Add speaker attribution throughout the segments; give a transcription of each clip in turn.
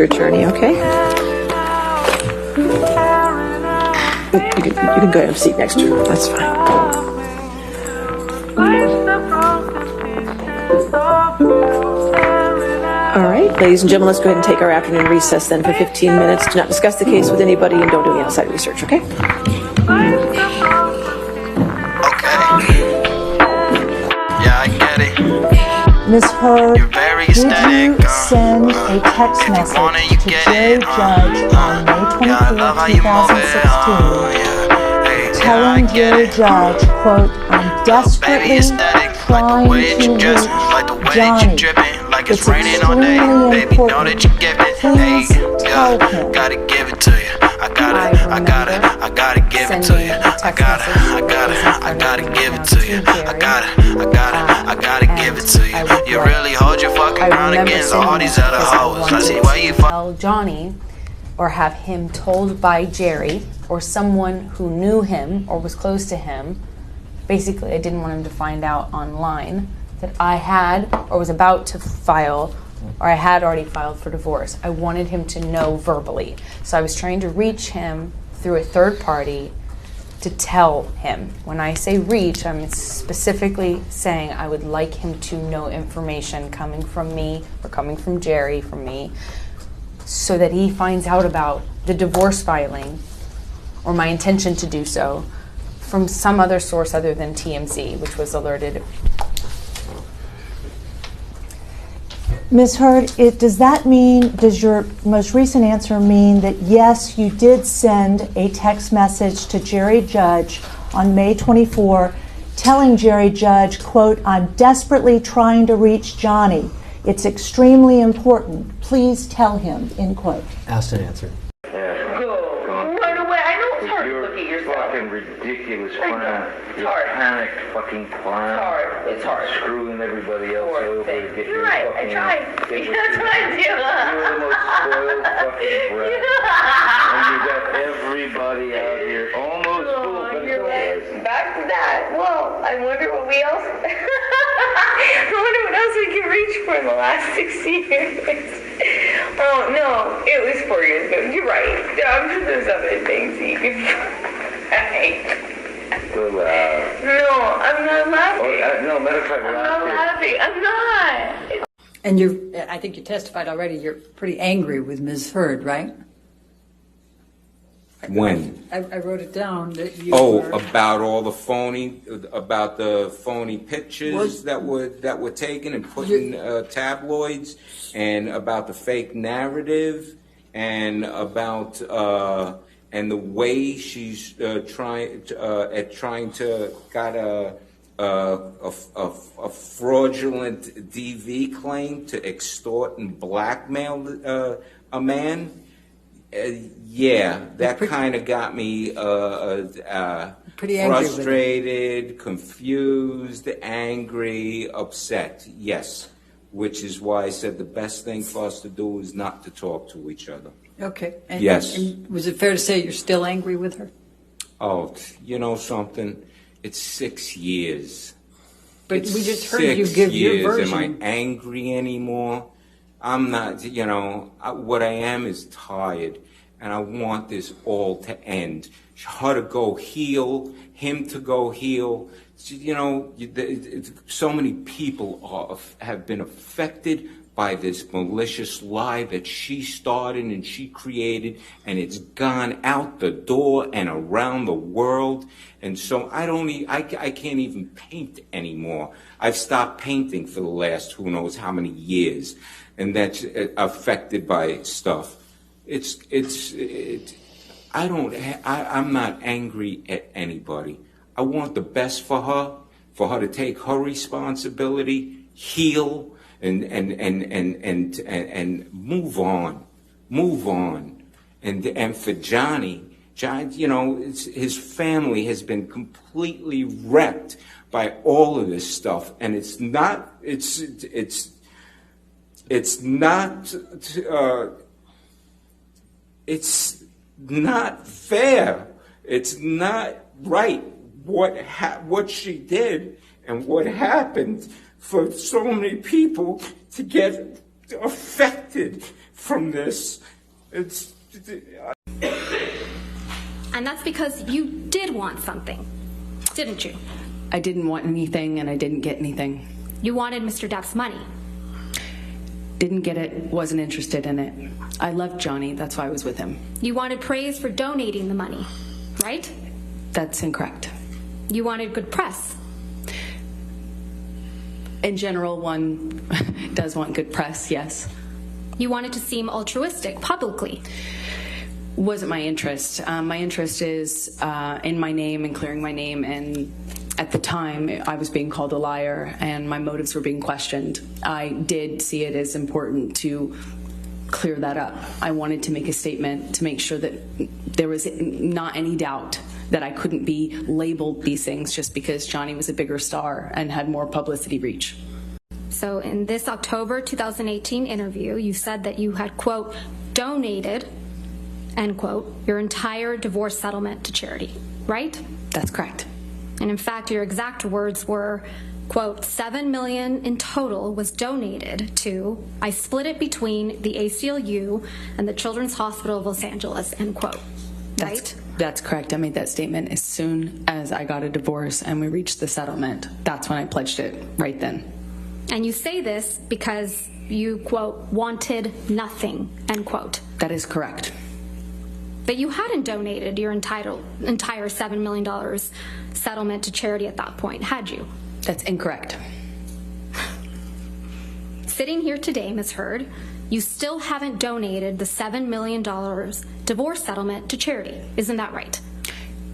Speaker 1: Your attorney, okay? You can go ahead and seat next to her. That's fine. All right, ladies and gentlemen, let's go ahead and take our afternoon recess then for 15 minutes. Do not discuss the case with anybody and don't do any outside research, okay?
Speaker 2: Ms. Heard, did you send a text message to Jerry Judge on May 24, 2016, telling Jerry Judge, quote, I'm desperately trying to reach Johnny. It's extremely important. Please tell him.
Speaker 3: Gotta give it to you. I gotta give it to you. I gotta give it to you. I gotta give it to you. You really hold your fucking ground against all these other hoes. I see why you
Speaker 4: tell Johnny or have him told by Jerry or someone who knew him or was close to him. Basically, I didn't want him to find out online that I had or was about to file, or I had already filed for divorce. I wanted him to know verbally. So I was trying to reach him through a third party to tell him. When I say reach, I'm specifically saying I would like him to know information coming from me or coming from Jerry, from me, so that he finds out about the divorce filing or my intention to do so from some other source other than TMZ, which was alerted.
Speaker 2: Ms. Heard, does that mean, does your most recent answer mean that yes, you did send a text message to Jerry Judge on May 24 telling Jerry Judge, quote, I'm desperately trying to reach Johnny. It's extremely important. Please tell him, end quote.
Speaker 5: Asked and answered.
Speaker 6: Run away. I know it's hard to look at yourself.
Speaker 7: Fucking ridiculous clown.
Speaker 6: It's hard.
Speaker 7: Panicked fucking clown.
Speaker 6: It's hard. It's hard.
Speaker 7: Screwing everybody else over to get
Speaker 6: You're
Speaker 7: your
Speaker 6: right.
Speaker 7: fucking...
Speaker 6: I tried. That's what I do.
Speaker 7: You're the most spoiled fucking brat. And you got everybody out here almost full, but
Speaker 6: You're
Speaker 7: it's
Speaker 6: right. Back to that. Well, I wonder what we else... I wonder what else we can reach for in the last 6 years. Oh, no. It was 4 years ago. You're right. I'm sure there's other things you can...
Speaker 7: so loud.
Speaker 6: No, I'm not laughing.
Speaker 7: Oh, no, matter of fact,
Speaker 6: I'm not laughing. I'm not.
Speaker 8: And I think you testified already, you're pretty angry with Ms. Heard, right?
Speaker 9: When?
Speaker 8: I wrote it down that you
Speaker 9: about the phony pictures that were taken and put in tabloids, and about the fake narrative, and about and the way she's trying to got a fraudulent DV claim to extort and blackmail a man. Yeah, that kind of got me
Speaker 8: pretty
Speaker 9: frustrated, confused, angry, upset. Yes, which is why I said the best thing for us to do is not to talk to each other.
Speaker 8: Okay. And,
Speaker 9: yes.
Speaker 8: And was it fair to say you're still angry with her?
Speaker 9: Oh, you know something? It's 6 years.
Speaker 8: But we just heard you give your version.
Speaker 9: Am I angry anymore? I'm not, what I am is tired, and I want this all to end. Her to go heal, him to go heal. So many people have been affected by this malicious lie that she started and she created, and it's gone out the door and around the world. And so I can't even paint anymore. I've stopped painting for the last who knows how many years. And that's affected by stuff. I'm not angry at anybody. I want the best for her to take her responsibility, heal, and move on. And for Johnny, his family has been completely wrecked by all of this stuff, and it's not fair. It's not right what she did and what happened for so many people to get affected from this. It's.
Speaker 5: And that's because you did want something, didn't you?
Speaker 10: I didn't want anything and I didn't get anything.
Speaker 5: You wanted Mr. Depp's money.
Speaker 10: Didn't get it, wasn't interested in it. I loved Johnny, that's why I was with him.
Speaker 5: You wanted praise for donating the money, right?
Speaker 10: That's incorrect.
Speaker 5: You wanted good press.
Speaker 10: In general, one does want good press, yes.
Speaker 5: You wanted to seem altruistic publicly.
Speaker 10: Wasn't my interest. My interest is in my name and clearing my name, and at the time I was being called a liar and my motives were being questioned. I did see it as important to clear that up. I wanted to make a statement to make sure that there was not any doubt that I couldn't be labeled these things just because Johnny was a bigger star and had more publicity reach.
Speaker 5: So in this October 2018 interview, you said that you had, quote, donated, end quote, your entire divorce settlement to charity, right?
Speaker 10: That's correct.
Speaker 5: And in fact, your exact words were, quote, $7 million in total was donated to, I split it between the ACLU and the Children's Hospital of Los Angeles, end quote, right?
Speaker 10: That's correct. I made that statement as soon as I got a divorce and we reached the settlement. That's when I pledged it, right then.
Speaker 5: And you say this because you, quote, wanted nothing, end quote.
Speaker 10: That is correct.
Speaker 5: But you hadn't donated your entire $7 million settlement to charity at that point, had you?
Speaker 10: That's incorrect.
Speaker 5: Sitting here today, Ms. Heard, you still haven't donated the $7 million divorce settlement to charity. Isn't that right?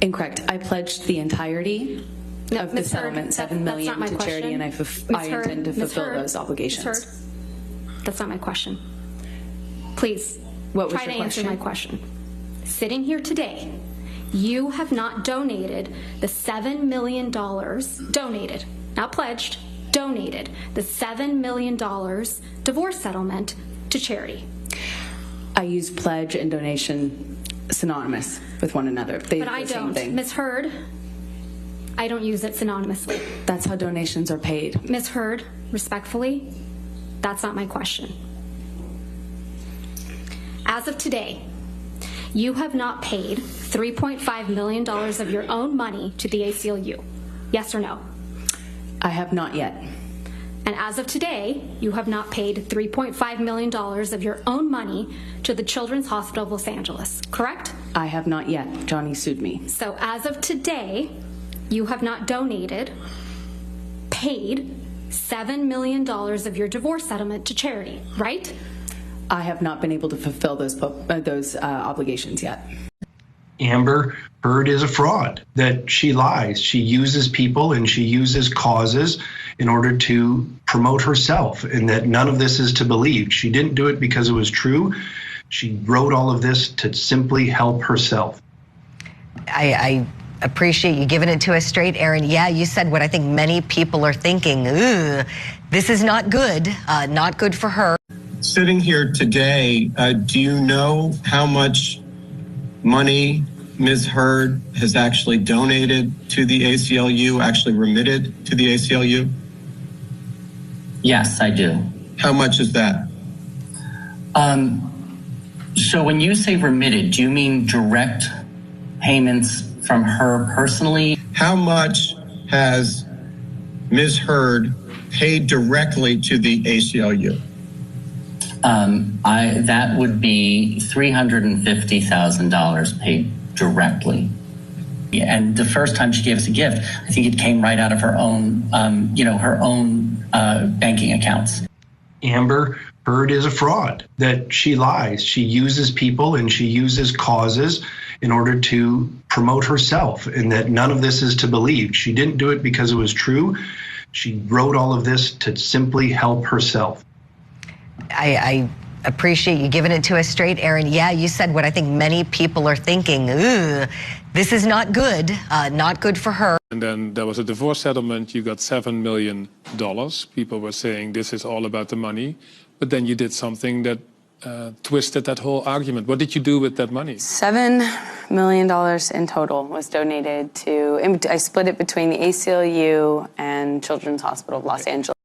Speaker 10: Incorrect. I pledged the entirety of the settlement, $7 million to charity, and I intend to fulfill those obligations.
Speaker 5: Ms. Heard, that's not my question. Please, try to answer my question. Sitting here today, you have not donated the $7 million, donated, not pledged, donated the $7 million divorce settlement to charity.
Speaker 10: I use pledge and donation synonymous with one another.
Speaker 5: But I don't. Ms. Heard, I don't use it synonymously.
Speaker 10: That's how donations are paid.
Speaker 5: Ms. Heard, respectfully, that's not my question. As of today, you have not paid $3.5 million of your own money to the ACLU. Yes or no?
Speaker 10: I have not yet.
Speaker 5: And as of today, you have not paid $3.5 million of your own money to the Children's Hospital of Los Angeles, correct?
Speaker 10: I have not yet. Johnny sued me.
Speaker 5: So as of today, you have not donated, paid $7 million of your divorce settlement to charity, right?
Speaker 10: I have not been able to fulfill those obligations yet.
Speaker 11: Amber Heard is a fraud, that she lies. She uses people and she uses causes in order to promote herself, and that none of this is to believe. She didn't do it because it was true. She wrote all of this to simply help herself.
Speaker 12: I appreciate you giving it to us straight, Aaron. Yeah, you said what I think many people are thinking. Ugh, this is not good for her.
Speaker 13: Sitting here today, do you know how much money Ms. Heard has actually donated to the ACLU, actually remitted to the ACLU?
Speaker 14: Yes, I do.
Speaker 13: How much is that?
Speaker 14: So when you say remitted, do you mean direct payments from her personally?
Speaker 13: How much has Ms. Heard paid directly to the ACLU?
Speaker 14: That would be $350,000 paid directly. And the first time she gave us a gift, I think it came right out of her own, banking accounts.
Speaker 11: Amber Heard is a fraud, that she lies. She uses people and she uses causes in order to promote herself, and that none of this is to believe. She didn't do it because it was true. She wrote all of this to simply help herself.
Speaker 12: I appreciate you giving it to us straight, Aaron. Yeah, you said what I think many people are thinking. Ugh, this is not good for her.
Speaker 15: And then there was a divorce settlement. You got $7 million. People were saying this is all about the money. But then you did something that twisted that whole argument. What did you do with that money?
Speaker 10: $7 million in total was donated to, I split it between the ACLU and Children's Hospital of Los Angeles.